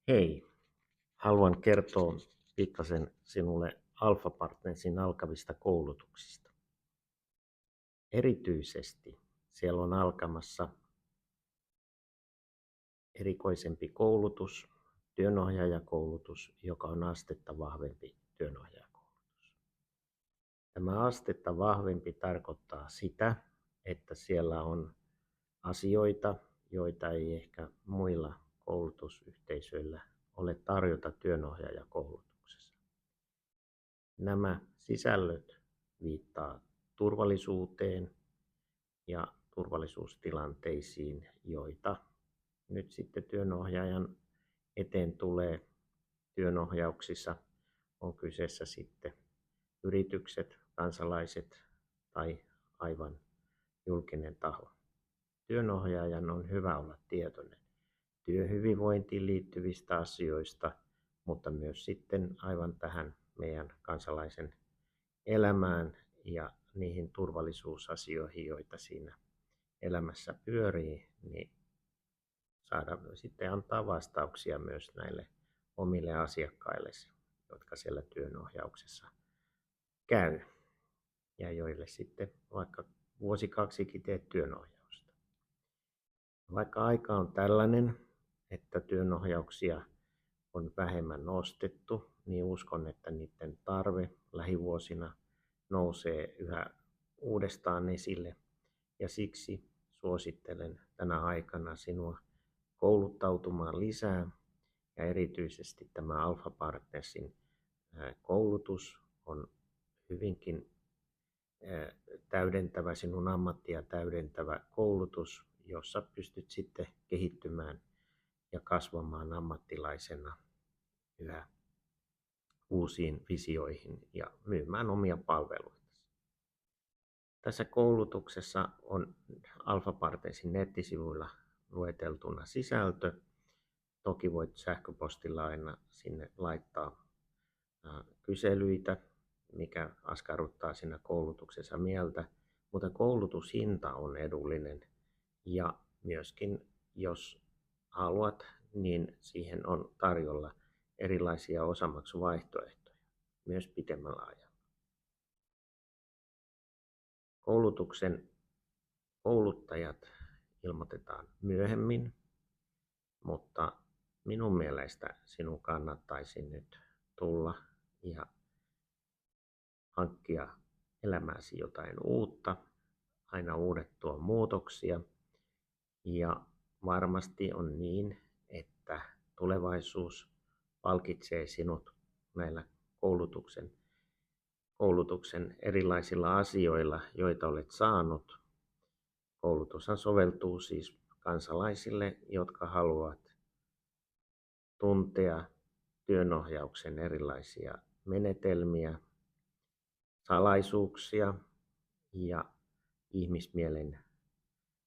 Hei, haluan kertoa pikkasen sinulle Alpha Partnersin alkavista koulutuksista. Erityisesti siellä on alkamassa erikoisempi koulutus, työnohjaajakoulutus, joka on astetta vahvempi työnohjaajakoulutus. Tämä astetta vahvempi tarkoittaa sitä, että siellä on asioita, joita ei ehkä muilla koulutusyhteisöillä ole tarjota työnohjaajakoulutuksessa. Nämä sisällöt viittaa turvallisuuteen ja turvallisuustilanteisiin, joita nyt sitten työnohjaajan eteen tulee työnohjauksissa. On kyseessä sitten yritykset, kansalaiset tai aivan julkinen taho. Työnohjaajan on hyvä olla tietoinen työhyvinvointiin liittyvistä asioista, mutta myös sitten aivan tähän meidän kansalaisen elämään ja niihin turvallisuusasioihin, joita siinä elämässä pyörii, niin saada sitten antaa vastauksia myös näille omille asiakkaille, jotka siellä työnohjauksessa käy ja joille sitten vaikka vuosi kaksikin teet työnohjausta. Vaikka aika on tällainen, että työnohjauksia on vähemmän nostettu, niin uskon, että niiden tarve lähivuosina nousee yhä uudestaan esille ja siksi suosittelen tänä aikana sinua kouluttautumaan lisää ja erityisesti tämä Alpha Partnersin koulutus on hyvinkin täydentävä, sinun ammattia täydentävä koulutus, jossa pystyt sitten kehittymään ja kasvamaan ammattilaisena yhä uusiin visioihin ja myymään omia palveluita. Tässä koulutuksessa on Alpha Partnersin nettisivuilla lueteltuna sisältö. Toki voit sähköpostilla aina sinne laittaa kyselyitä, mikä askarruttaa siinä koulutuksessa mieltä, mutta koulutushinta on edullinen ja myöskin jos haluat, niin siihen on tarjolla erilaisia osamaksuvaihtoehtoja myös pitemmällä ajalla. Koulutuksen kouluttajat ilmoitetaan myöhemmin, mutta minun mielestä sinun kannattaisi nyt tulla ja hankkia elämääsi jotain uutta. Aina uudet tuo muutoksia ja varmasti on niin, että tulevaisuus palkitsee sinut näillä koulutuksen erilaisilla asioilla, joita olet saanut. Koulutushan soveltuu siis kansalaisille, jotka haluavat tuntea työnohjauksen erilaisia menetelmiä, salaisuuksia ja ihmismielen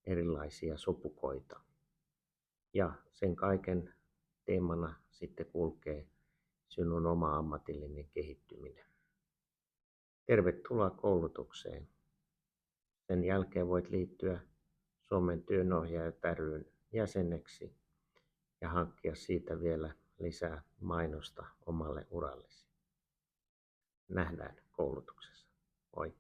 erilaisia sopukoita. Ja sen kaiken teemana sitten kulkee sinun oma ammatillinen kehittyminen. Tervetuloa koulutukseen. Sen jälkeen voit liittyä Suomen työnohjaajat ry:n jäseneksi ja hankkia siitä vielä lisää mainosta omalle urallesi. Nähdään koulutuksessa. Moi!